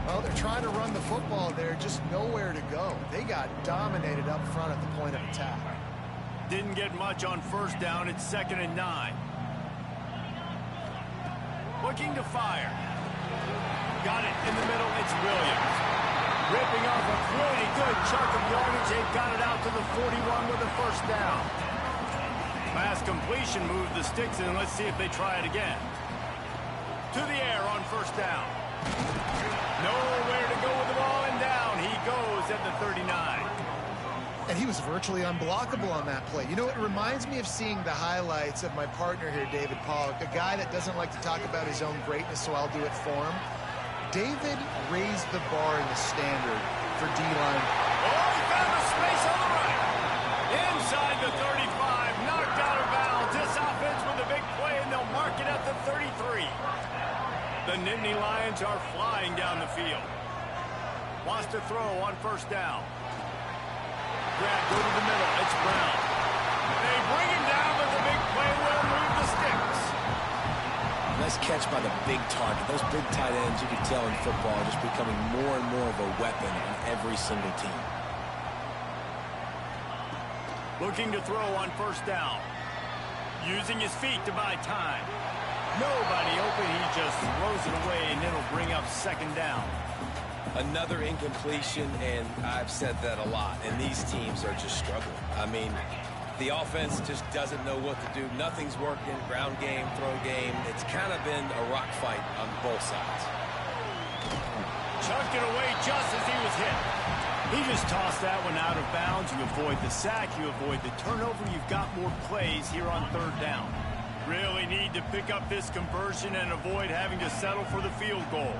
S2: Well, they're trying to run the football there, just nowhere to go. They got dominated up front at the point of attack.
S3: Didn't get much on 1st down. It's 2nd and 9. Looking to fire. Got it in the middle. It's Williams. Ripping off a pretty good chunk of yardage. They've got it out to the 41 with a 1st down. Pass completion moved the sticks in. Let's see if they try it again. To the air on 1st down. Nowhere to go with the ball, and down he goes at the 39.
S2: And he was virtually unblockable on that play. You know, it reminds me of seeing the highlights of my partner here, David Pollock, a guy that doesn't like to talk about his own greatness, so I'll do it for him. David raised the bar in the standard for D-line.
S3: Oh, he found a space on the right. Inside the 35, knocked out of bounds. This offense with a big play, and they'll mark it at the 33. The Nittany Lions are flying down the field. Wants to throw on 1st down. Grab, go to the middle. It's Brown. They bring him down, but the big play will move the sticks.
S4: Nice catch by the big target. Those big tight ends, you can tell in football, are just becoming more and more of a weapon on every single team.
S3: Looking to throw on 1st down. Using his feet to buy time. Nobody open. He just throws it away, and it'll bring up 2nd down.
S4: Another incompletion, and I've said that a lot, and these teams are just struggling. I mean, the offense just doesn't know what to do. Nothing's working. Ground game, throw game. It's kind of been a rock fight on both sides.
S3: Chucked it away just as he was hit. He just tossed that one out of bounds. You avoid the sack. You avoid the turnover. You've got more plays here on 3rd down. Really need to pick up this conversion and avoid having to settle for the field goal.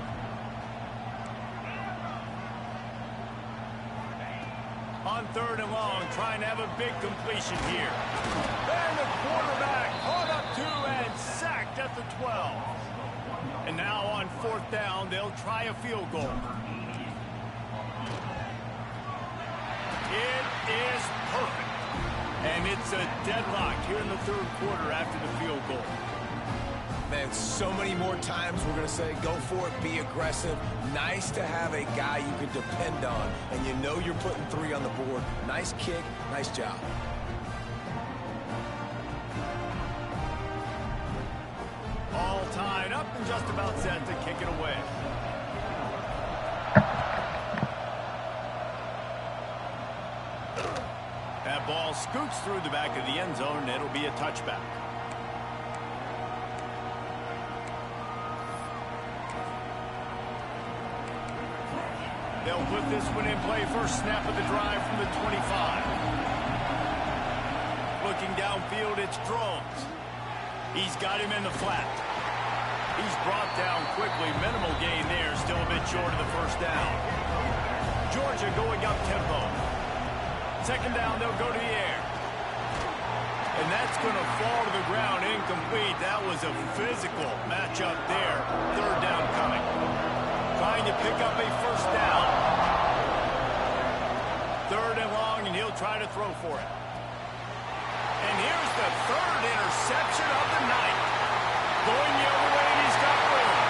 S3: On 3rd and long, trying to have a big completion here. And the quarterback caught up to and sacked at the 12. And now on 4th down, they'll try a field goal. It is perfect. And it's a deadlock here in the 3rd quarter after the field goal.
S4: Man, so many more times we're going to say, go for it, be aggressive. Nice to have a guy you can depend on, and you know you're putting 3 on the board. Nice kick, nice job.
S3: All tied up and just about set to kick it away. That ball scoots through the back of the end zone, and it'll be a touchback. They'll put this one in play. First snap of the drive from the 25. Looking downfield, it's Drones. He's got him in the flat. He's brought down quickly. Minimal gain there. Still a bit short of the first down. Georgia going up tempo. 2nd down, they'll go to the air. And that's going to fall to the ground incomplete. That was a physical matchup there. 3rd down coming. Trying to pick up a first down. 3rd and long, and he'll try to throw for it. And here's the 3rd interception of the night. Going the other way, and he's got room.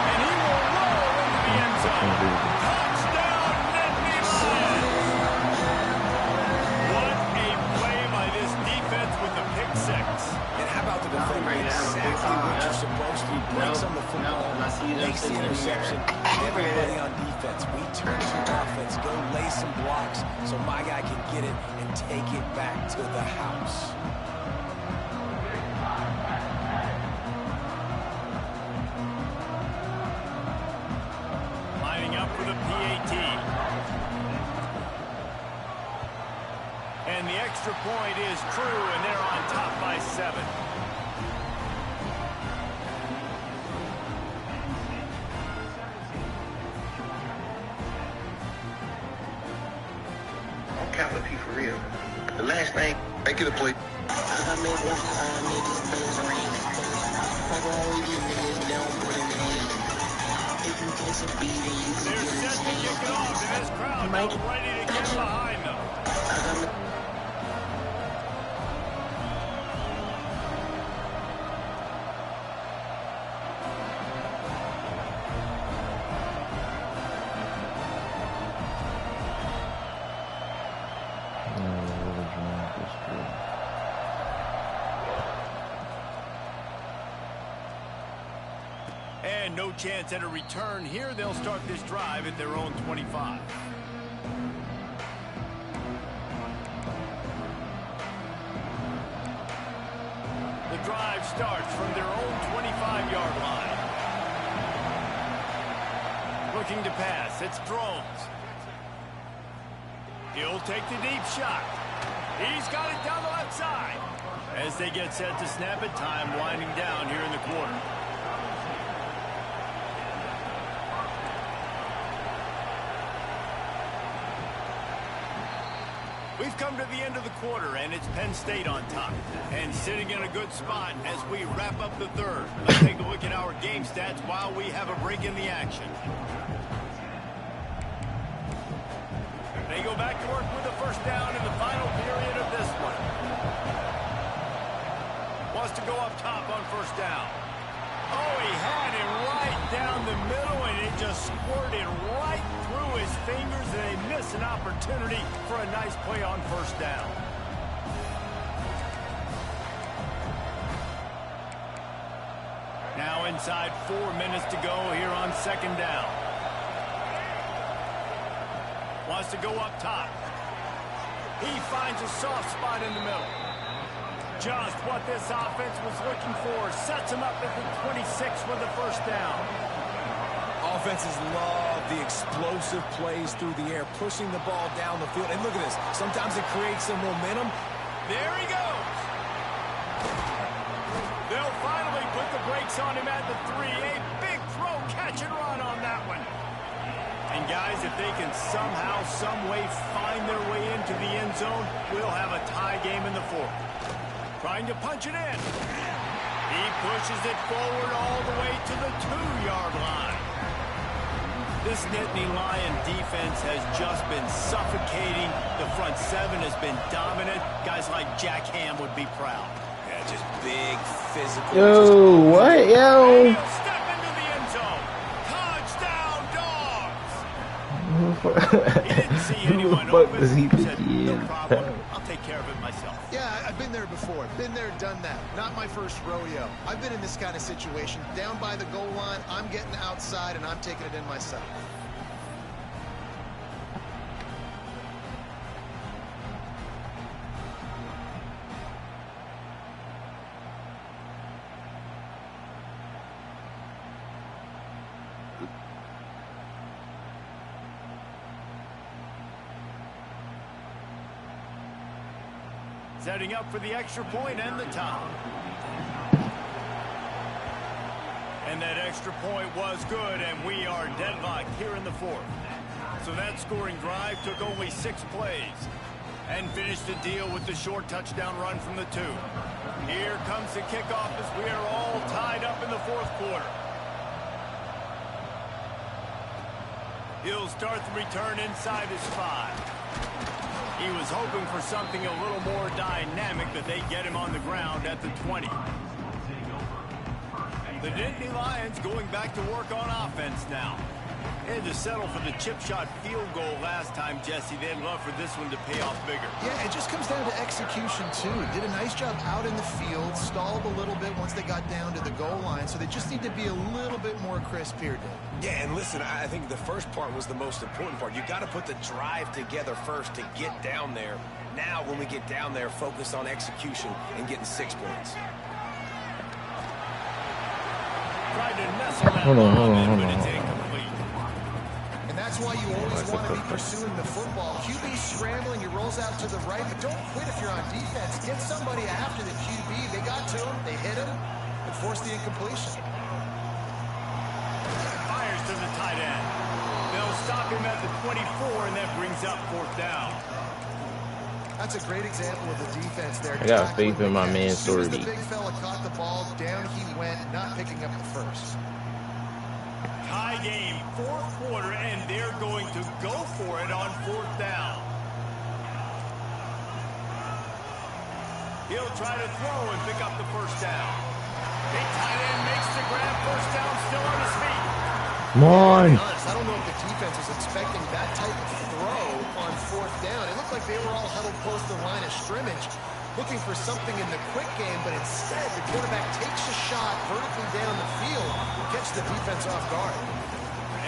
S3: And he will roll into the end zone. Touchdown, Nittany Lions! What a play by this defense with the pick 6.
S4: And how about the defender? Exactly what you're supposed to. Breaks on the football, makes the interception. Everybody on defense, we turn to offense, go lay some blocks so my guy can get it and take it back to the house.
S3: Lining up for the PAT. And the extra point is true, and they're on top by 7.
S5: Caliper for real. The last thing, make it a play.
S3: They're set to kick it off, and this crowd now ready to get behind them. And no chance at a return here. They'll start this drive at their own 25. The drive starts from their own 25-yard line. Looking to pass. It's Drones. He'll take the deep shot. He's got it down the left side. As they get set to snap it, time winding down here in the quarter. We've come to the end of the quarter, and it's Penn State on top. And sitting in a good spot as we wrap up the 3rd. Let's take a look at our game stats while we have a break in the action. They go back to work with the first down in the final period of this one. Wants to go up top on first down. Oh, he had it right down the middle, and it just squirted right through his fingers, and they miss an opportunity for a nice play on first down. Now inside 4 minutes to go here on 2nd down. Wants to go up top. He finds a soft spot in the middle. Just what this offense was looking for. Sets him up at the 26 with the first down.
S4: Offenses love the explosive plays through the air, pushing the ball down the field. And look at this. Sometimes it creates some momentum.
S3: There he goes. They'll finally put the brakes on him at the 3. A big throw, catch and run on that one. And guys, if they can somehow, some way find their way into the end zone, we'll have a tie game in the fourth. Trying to punch it in. He pushes it forward all the way to the 2-yard line. This Nittany Lion defense has just been suffocating. The front seven has been dominant. Guys like Jack Ham would be proud.
S4: Yeah, just big, physical.
S1: Yo, what, yo?
S3: And he'll step into the end zone. Touchdown, Dogs! He didn't see anyone
S1: Who the fuck
S3: open.
S1: does he think
S3: Said,
S1: he
S3: no
S1: is?
S3: problem. I'll take care of it myself.
S2: Yeah, I've been there before. Been there, done that. Not my first rodeo. I've been in this kind of situation. Down by the goal line, I'm getting outside, and I'm taking it in myself.
S3: Setting up for the extra point and the tie. And that extra point was good, and we are deadlocked here in the fourth. So that scoring drive took only 6 plays and finished the deal with the short touchdown run from the 2. Here comes the kickoff as we are all tied up in the fourth quarter. He'll start the return inside his 5. He was hoping for something a little more dynamic, that they get him on the ground at the 20. The Nittany Lions going back to work on offense now. They had to settle for the chip shot field goal last time, Jesse. They'd love for this one to pay off bigger.
S2: Yeah, it just comes down to execution, too. Did a nice job out in the field, stalled a little bit once they got down to the goal line, so they just need to be a little bit more crisp here, Dave.
S4: Yeah, and listen, I think the first part was the most important part. You got to put the drive together first to get down there. Now, when we get down there, focus on execution and getting 6 points.
S3: Tried to nestle that
S1: Hold on,
S3: ball in,
S1: hold
S3: but
S1: on.
S3: it's incomplete.
S2: And that's why you always want to be pursuing the football. QB scrambling, he rolls out to the right, but don't quit if you're on defense. Get somebody after the QB. They got to him, they hit him, and forced the incompletion.
S3: Fires to the tight end. They'll stop him at the 24, and that brings up 4th down.
S2: That's a great example of the defense there.
S1: I got faith in my man,
S2: As soon as the
S1: Sorby.
S2: big fella caught the ball, down he went, not picking up the first.
S3: Tie game, 4th quarter, and they're going to go for it on 4th down. He'll try to throw and pick up the first down. Big tight end makes the grab, first down, still on his feet.
S1: Come on.
S2: I don't know if the defense was expecting that type of throw on 4th down. It looked like they were all huddled close to the line of scrimmage, looking for something in the quick game, but instead the quarterback takes a shot vertically down the field, gets the defense off guard.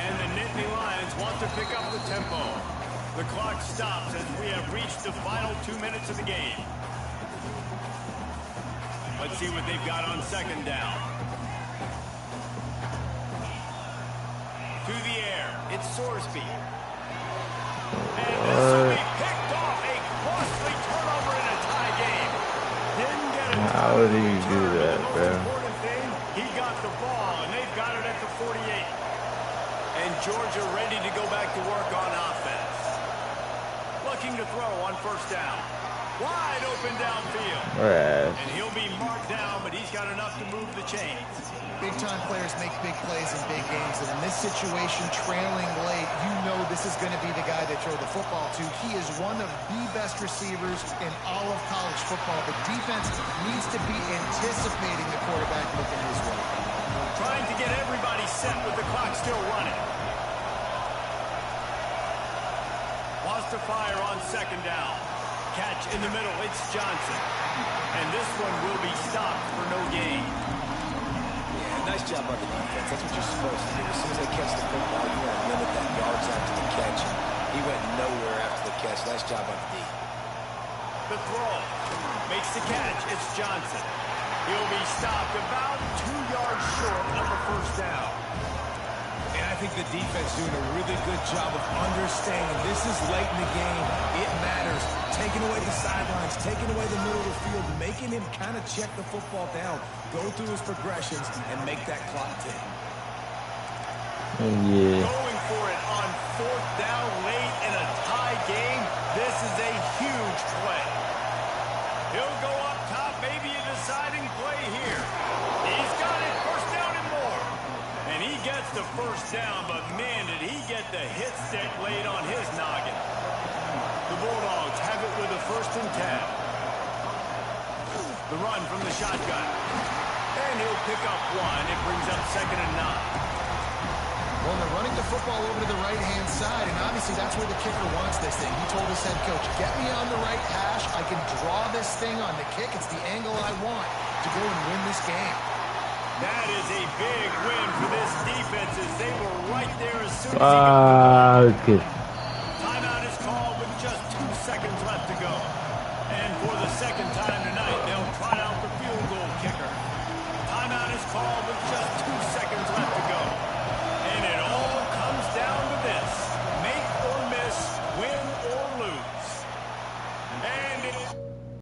S3: And the Nittany Lions want to pick up the tempo. The clock stops as we have reached the final 2 minutes of the game. Let's see what they've got on 2nd down. To the air, it's Sorsby. And this will be picked off, a costly turnover in a tie game. Didn't get it.
S1: How did he do that,
S3: The most
S1: bro?
S3: important thing, he got the ball, and they've got it at the 48. And Georgia ready to go back to work on offense. Looking to throw on 1st down. Wide open downfield.
S1: Alright.
S3: And he'll be marked down, but he's got enough to move the chains.
S2: Big-time players make big plays in big games, and in this situation, trailing late, you know this is going to be the guy they throw the football to. He is one of the best receivers in all of college football. The defense needs to be anticipating the quarterback looking his way.
S3: Trying to get everybody set with the clock still running. Wants to fire on 2nd down. Catch in the middle, it's Johnson. And this one will be stopped for no gain.
S4: Nice job by the defense. That's what you're supposed to do. As soon as they catch the football, you want to limit that yards after the catch. He went nowhere after the catch. Nice job by the D.
S3: The throw. Makes the catch. It's Johnson. He'll be stopped about 2 yards short of the 1st down.
S6: And I think the defense doing a really good job of understanding this is late in the game. It matters. Taking away the sidelines, taking away the middle of the field, making him kind of check the football down, go through his progressions, and make that clock tick.
S1: Yeah.
S3: Going for it on 4th down late in a tie game. This is a huge play. He'll go up top, maybe a deciding play here. He's got it, 1st down and more. And he gets the 1st down, but man, did he get the hit stick laid on his noggin. The Bulldogs have it with a 1st and 10. The run from the shotgun. And he'll pick up 1. It brings up 2nd and 9.
S2: Well, they're running the football over to the right-hand side, and obviously that's where the kicker wants this thing. He told his head coach, get me on the right hash. I can draw this thing on the kick. It's the angle I want to go and win this game.
S3: That is a big win for this defense as they were right there as soon as he got the ball.
S1: Okay.